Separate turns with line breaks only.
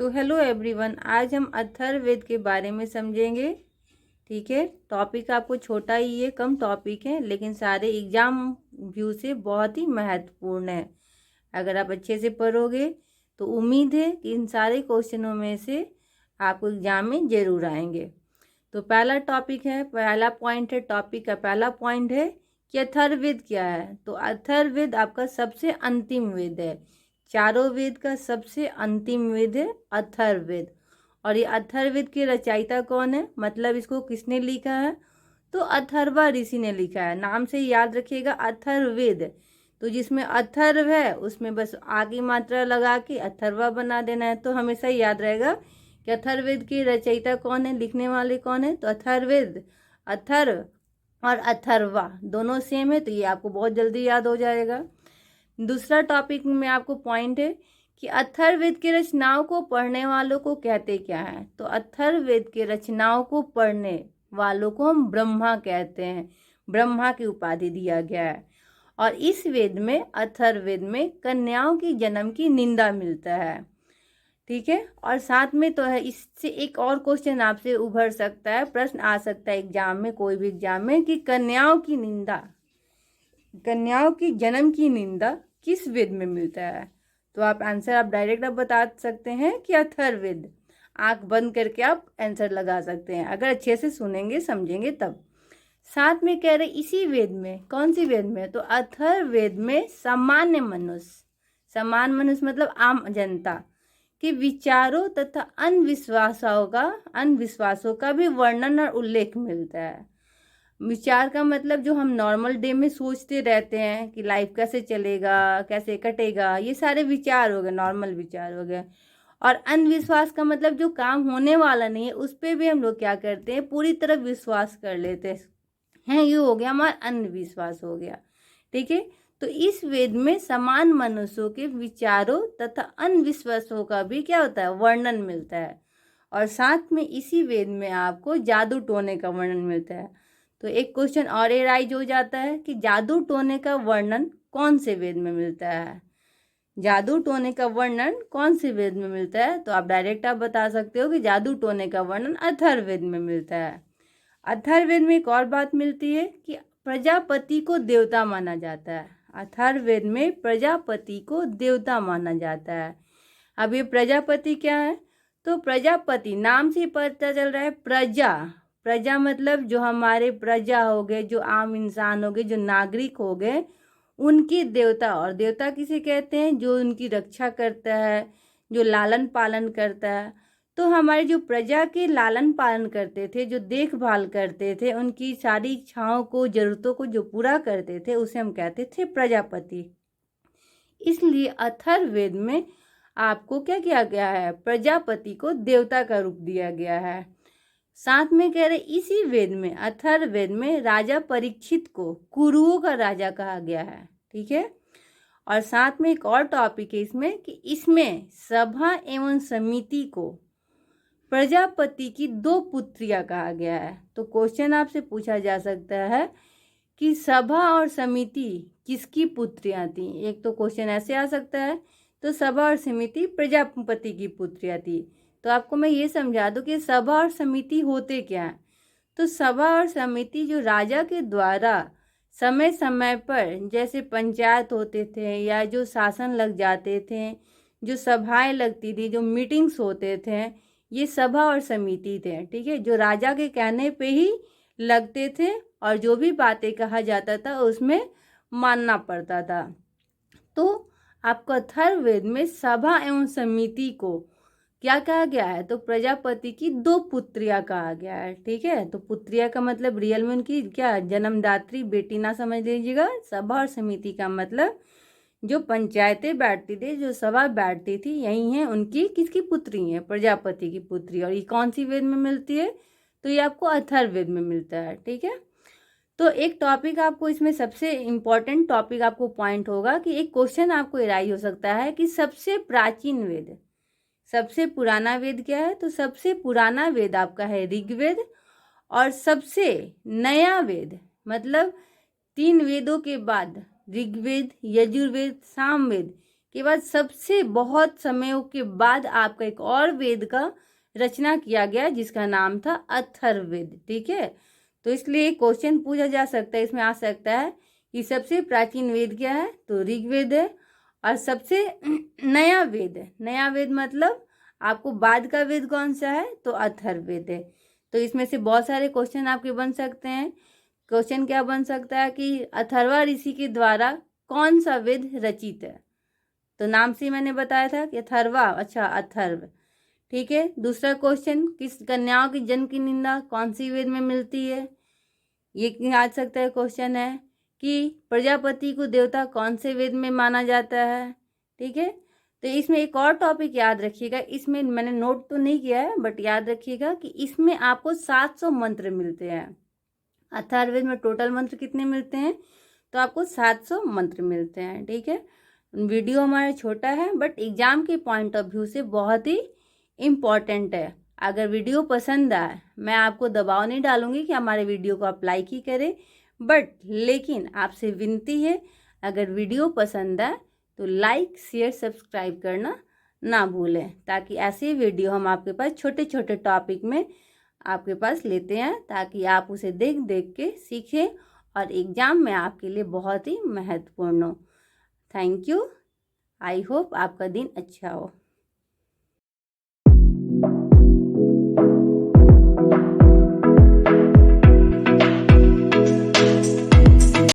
तो hello everyone, आज हम अथर्ववेद के बारे में समझेंगे। ठीक है, टॉपिक आपको छोटा ही है, कम टॉपिक है, लेकिन सारे एग्जाम व्यू से बहुत ही महत्वपूर्ण है। अगर आप अच्छे से पढ़ोगे तो उम्मीद है कि इन सारे क्वेश्चनों में से आपको एग्जाम में जरूर आएंगे। तो पहला टॉपिक है, पहला पॉइंट है, टॉपिक का पहला पॉइंट है कि अथर्ववेद क्या है। तो अथर्ववेद आपका सबसे अंतिम वेद है, चारों वेद का सबसे अंतिम वेद है अथर्ववेद। और ये अथर्ववेद के रचयिता कौन है, मतलब इसको किसने लिखा है? तो अथर्वा ऋषि ने लिखा है। नाम से याद रखिएगा अथर्ववेद, तो जिसमें अथर्व है उसमें बस आगे मात्रा लगा के अथर्वा बना देना है, तो हमेशा याद रहेगा कि अथर्ववेद के रचयिता कौन है, लिखने वाले कौन है। तो अथर्ववेद, अथर्व और अथर्वा दोनों सेम है, तो ये आपको बहुत जल्दी याद हो जाएगा। दूसरा टॉपिक में आपको पॉइंट है कि अथर्ववेद के रचनाओं को पढ़ने वालों को कहते क्या है। तो अथर्ववेद के रचनाओं को पढ़ने वालों को हम ब्रह्मा कहते हैं, ब्रह्मा की उपाधि दिया गया है। और इस वेद में, अथर्ववेद में कन्याओं की जन्म की निंदा मिलता है। ठीक है, और साथ में तो है, इससे एक और क्वेश्चन आपसे उभर सकता है, प्रश्न आ सकता है एग्जाम में, कोई भी एग्जाम में, कि कन्याओं की निंदा, कन्याओं की जन्म की निंदा किस वेद में मिलता है। तो आप आंसर आप डायरेक्ट आप बता सकते हैं कि अथर्ववेद। आंख बंद करके आप आंसर लगा सकते हैं, अगर अच्छे से सुनेंगे समझेंगे तब। साथ में कह रहे इसी वेद में, कौन सी वेद में? तो अथर्ववेद में सामान्य मनुष्य, सामान्य मनुष्य मतलब आम जनता के विचारों तथा अंधविश्वासों का भी वर्णन और उल्लेख मिलता है। विचार का मतलब जो हम नॉर्मल डे में सोचते रहते हैं कि लाइफ कैसे चलेगा, कैसे कटेगा, ये सारे विचार हो गए, नॉर्मल विचार हो गए। और अंधविश्वास का मतलब जो काम होने वाला नहीं है उस पर भी हम लोग क्या करते हैं, पूरी तरह विश्वास कर लेते हैं, ये हो गया हमारा अंधविश्वास हो गया। ठीक है, तो इस वेद में समान मनुष्यों के विचारों तथा अंधविश्वासों का भी क्या होता है, वर्णन मिलता है। और साथ में इसी वेद में आपको जादू टोने का वर्णन मिलता है। तो एक क्वेश्चन और राइज हो जाता है कि जादू टोने का वर्णन कौन से वेद में मिलता है। जादू टोने का वर्णन कौन से वेद में मिलता है? तो आप डायरेक्ट आप बता सकते हो कि जादू टोने का वर्णन अथर्ववेद में मिलता है। अथर्ववेद में एक और बात मिलती है कि प्रजापति को देवता माना जाता है। अथर्ववेद में प्रजापति को देवता माना जाता है। अब ये प्रजापति क्या है? तो प्रजापति नाम से पता चल रहा है, प्रजा, प्रजा मतलब जो हमारे प्रजा हो गए, जो आम इंसान हो गए, जो नागरिक हो गए, उनकी देवता। और देवता किसे कहते हैं? जो उनकी रक्षा करता है, जो लालन पालन करता है। तो हमारे जो प्रजा के लालन पालन करते थे, जो देखभाल करते थे, उनकी सारी इच्छाओं को, जरूरतों को जो पूरा करते थे, उसे हम कहते थे प्रजापति। इसलिए अथर्ववेद में आपको क्या किया गया है, प्रजापति को देवता का रूप दिया गया है। साथ में कह रहे इसी वेद में, अथर्ववेद में राजा परीक्षित को कुरुओं का राजा कहा गया है। ठीक है, और साथ में एक और टॉपिक है इसमें कि इसमें सभा एवं समिति को प्रजापति की 2 पुत्रियां कहा गया है। तो क्वेश्चन आपसे पूछा जा सकता है कि सभा और समिति किसकी पुत्रियां थी। एक तो क्वेश्चन ऐसे आ सकता है, तो सभा और समिति प्रजापति की पुत्रियां थी। तो आपको मैं ये समझा दूं कि सभा और समिति होते क्या है। तो सभा और समिति जो राजा के द्वारा समय समय पर, जैसे पंचायत होते थे या जो शासन लग जाते थे, जो सभाएं लगती थी, जो मीटिंग्स होते थे, ये सभा और समिति थे। ठीक है, जो राजा के कहने पे ही लगते थे और जो भी बातें कहा जाता था उसमें मानना पड़ता था। तो आपको अथर्ववेद में सभा एवं समिति को क्या कहा गया है? तो प्रजापति की 2 पुत्रियां कहा गया है। ठीक है, तो पुत्रिया का मतलब रियल में उनकी क्या, जन्मदात्री बेटी ना समझ लीजिएगा। सभा और समिति का मतलब जो पंचायतें बैठती थी, जो सभा बैठती थी, यही है उनकी किसकी पुत्री है, प्रजापति की पुत्री। और ये कौन सी वेद में मिलती है? तो ये आपको अथर्ववेद में मिलता है। ठीक है, तो एक टॉपिक आपको इसमें सबसे इम्पोर्टेंट टॉपिक आपको पॉइंट होगा कि एक क्वेश्चन आपको एराई हो सकता है कि सबसे प्राचीन वेद, सबसे पुराना वेद क्या है? तो सबसे पुराना वेद आपका है ऋग्वेद। और सबसे नया वेद मतलब 3 वेदों के बाद ऋग्वेद, यजुर्वेद, सामवेद, के बाद सबसे बहुत समयों के बाद आपका एक और वेद का रचना किया गया जिसका नाम था अथर्ववेद। ठीक है, तो इसलिए क्वेश्चन पूछा जा सकता है, इसमें आ सकता है कि सबसे प्राचीन वेद क्या है, तो ऋग्वेद है। और सबसे नया वेद है, नया वेद मतलब आपको बाद का वेद कौन सा है, तो अथर्ववेद है। तो इसमें से बहुत सारे क्वेश्चन आपके बन सकते हैं। क्वेश्चन क्या बन सकता है कि अथर्वा ऋषि के द्वारा कौन सा वेद रचित है, तो नाम से मैंने बताया था कि अथर्वा, अच्छा अथर्व। ठीक है, दूसरा क्वेश्चन, किस कन्याओं की जन्म की निंदा कौन सी वेद में मिलती है, ये आ सकता है क्वेश्चन है। कि प्रजापति को देवता कौन से वेद में माना जाता है। ठीक है, तो इसमें एक और टॉपिक याद रखिएगा, इसमें मैंने नोट तो नहीं किया है बट याद रखिएगा कि इसमें आपको 700 मंत्र मिलते हैं। अथर्ववेद में टोटल मंत्र कितने मिलते हैं, तो आपको 700 मंत्र मिलते हैं। ठीक है, वीडियो हमारा छोटा है बट एग्जाम के पॉइंट ऑफ व्यू से बहुत ही इम्पॉर्टेंट है। अगर वीडियो पसंद आए, मैं आपको दबाव नहीं डालूंगी कि हमारे वीडियो को आप लाइक ही करें, बट लेकिन आपसे विनती है अगर वीडियो पसंद आए तो लाइक शेयर सब्सक्राइब करना ना भूलें, ताकि ऐसे वीडियो हम आपके पास छोटे छोटे टॉपिक में आपके पास लेते हैं, ताकि आप उसे देख देख के सीखें और एग्ज़ाम में आपके लिए बहुत ही महत्वपूर्ण हो। Thank you. आई होप आपका दिन अच्छा हो।